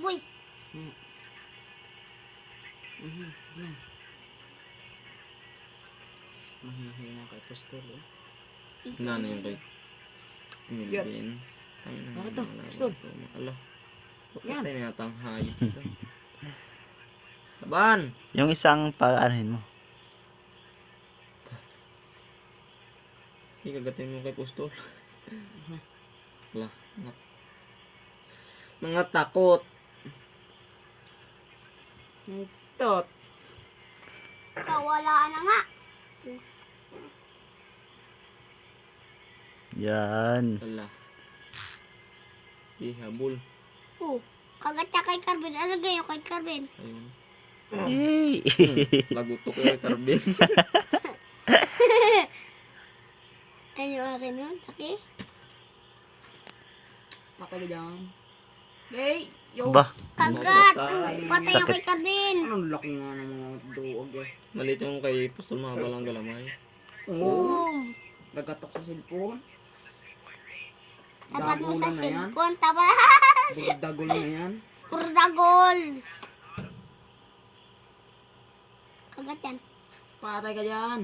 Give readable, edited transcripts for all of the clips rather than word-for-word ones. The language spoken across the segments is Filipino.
Boy. Mahihina kay Pustol eh. Ano yung kay Milvin? Bakit to? Pistol? Ala. Yan. Patay na yata ang hayop ito. Laban! Yung isang paanahin mo. Ikagatin mo kay Pustol. Ala. Mga takot. Tot. Kawalaan na nga. Yan. Ala. Ihabol. Oh. Kagat niya kay Carmen. Ano gayo kay Carmen? Ayun. Yay! Lagutok ko kay Carbin. Ano yung akin nun? Taki? Patay ka dyan. Hey! Yo! Ba? Kagat! Patay. Patay yung kay Carmen. Anong laki nga ng mga duog eh. Malit yung kay Pustol, mga balang galamay. Oo. Oh. Nagatok sa cellphone. Tapat mo sa Dagulan na yan. cellphone. Tapat. Dagol na yan. Purdagol. Kagat yan. Patay ka dyan.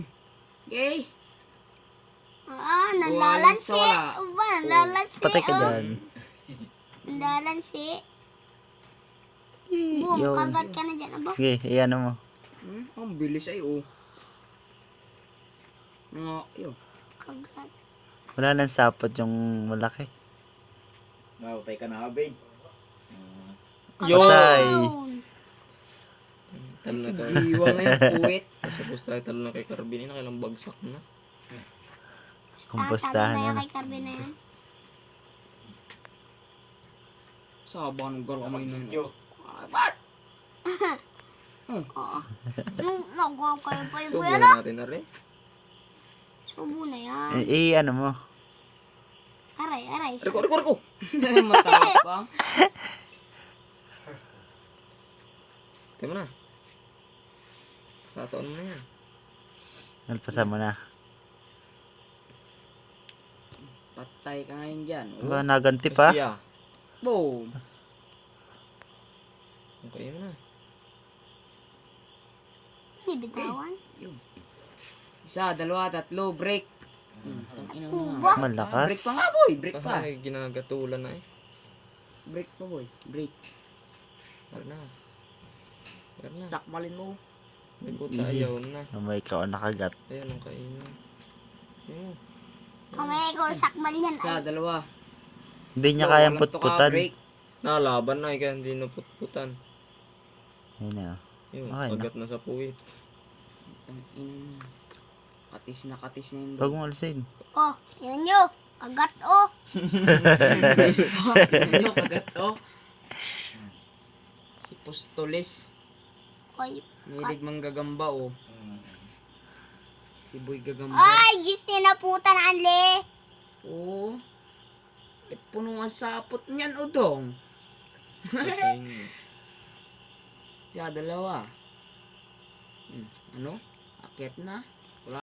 Okay? Nalalansi. wala. Ba, nalalansi. Patay ka dyan. Nalalansi. Boom, Yun. kagat ka na dyan. Aba. Okay, iyan mo. Ang bilis ay oh. Nga, yun. Kagat. Wala nang sapot yung malaki. Mautay ka na, Abin. Patay. Talo na to. Giwa na yung puwit. Tapos tayo talo na kay Carbin. Nakailang bagsak na. Kumpustahan Talo na na. kay Carmen na yan. Saba ng galamay na yun. Oo. Nagawa kayo pa yung Subo kuya na. na natin na rin. Subo na yan. Ano mo. Aray, aray. Riko! Matapang. Kaya mo na. Tataon mo na yan. Nalpasan mo na. Patay ka ngayon dyan. Ba, naganti pa? Siya. Boom. Okay mo na. Hindi bitawan. Isa, dalawa, tatlo, break. Uba. Malakas. Break pa nga boy, break pa. Ay, ginagatulan na eh. Break pa boy, break. Wala na. Wala na. Sakmalin mo. May puta, ayaw na. May ikaw nakagat. Ayan ang kainin. Ayun. Kamay ko sakman yan. Isa, Ay, dalawa. Hindi niya Go, kayang walang tuka, putputan. break. Nalaban na eh, kaya hindi naputputan. Ayun na. Yun, Okay na. pagat na sa puwit. Katis na yun. Huwag mo alisin. oh, yan nyo. Kagat oh. Ano kagat oh? Si Pustoles. Ay, Nilig mang gagamba oh. Si Boy gagamba. ay, gis tinaputan anli. Oo. Puno ang sapot niyan udong. Patay niyo. Siya dalawa. Ano? Akyat na.